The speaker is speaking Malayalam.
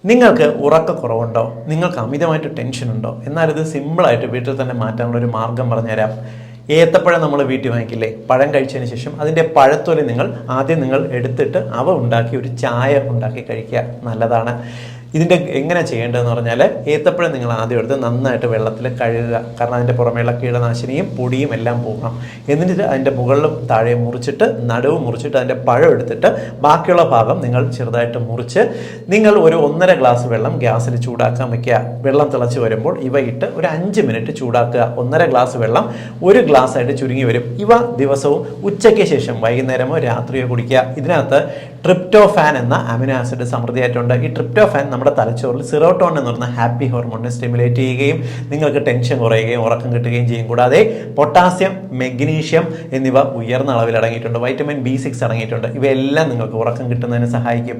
നിങ്ങൾക്ക് ഉറക്കക്കുറവുണ്ടോ? നിങ്ങൾക്ക് അമിതമായിട്ട് ടെൻഷനുണ്ടോ? എന്നാലിത് സിമ്പിളായിട്ട് വീട്ടിൽ തന്നെ മാറ്റാനുള്ള ഒരു മാർഗം പറഞ്ഞുതരാം. ഏത്തപ്പഴം നമ്മൾ വീട്ടിൽ വാങ്ങിക്കില്ലേ? പഴം കഴിച്ചതിന് ശേഷം അതിൻ്റെ പഴത്തൊലി ആദ്യം എടുത്തിട്ട് അവ ഉണ്ടാക്കി ഒരു ചായ ഉണ്ടാക്കി കഴിക്കുക. നല്ലതാണ്. ഇതിൻ്റെ എങ്ങനെ ചെയ്യേണ്ടതെന്ന് പറഞ്ഞാൽ, ഏത്തപ്പഴം നിങ്ങൾ ആദ്യം എടുത്ത് നന്നായിട്ട് വെള്ളത്തിൽ കഴുകുക. കാരണം അതിൻ്റെ പുറമേയുള്ള കീടനാശിനിയും പൊടിയും എല്ലാം പോകണം. എന്നിട്ട് അതിൻ്റെ മുകളിലും താഴെ മുറിച്ചിട്ട് നടുവ് മുറിച്ചിട്ട് അതിൻ്റെ പഴം എടുത്തിട്ട് ബാക്കിയുള്ള ഭാഗം നിങ്ങൾ ചെറുതായിട്ട് മുറിച്ച് നിങ്ങൾ ഒരു 1.5 ഗ്ലാസ് വെള്ളം ഗ്യാസിൽ ചൂടാക്കാൻ വയ്ക്കുക. വെള്ളം തിളച്ച് വരുമ്പോൾ ഇവ ഇട്ട് ഒരു 5 മിനിറ്റ് ചൂടാക്കുക. 1.5 ഗ്ലാസ് വെള്ളം 1 ഗ്ലാസ് ആയിട്ട് ചുരുങ്ങി വരും. ഇവ ദിവസവും ഉച്ചയ്ക്ക് ശേഷം വൈകുന്നേരമോ രാത്രിയോ കുടിക്കുക. ഇതിനകത്ത് ട്രിപ്റ്റോഫാൻ എന്ന അമിനോ ആസിഡ് സമൃദ്ധിയായിട്ടുണ്ട്. ഈ ട്രിപ്റ്റോഫാൻ നമ്മുടെ തലച്ചോറിൽ സെറോട്ടോണിൻ എന്ന് പറയുന്ന ഹാപ്പി ഹോർമോണിനെ സ്റ്റിമുലേറ്റ് ചെയ്യുകയും നിങ്ങൾക്ക് ടെൻഷൻ കുറയുകയും ഉറക്കം കിട്ടുകയും ചെയ്യും. കൂടാതെ പൊട്ടാസ്യം, മെഗ്നീഷ്യം എന്നിവ ഉയർന്ന അളവിൽ അടങ്ങിയിട്ടുണ്ട്. വൈറ്റമിൻ B6 അടങ്ങിയിട്ടുണ്ട്. ഇവയെല്ലാം നിങ്ങൾക്ക് ഉറക്കം കിട്ടുന്നതിന് സഹായിക്കും.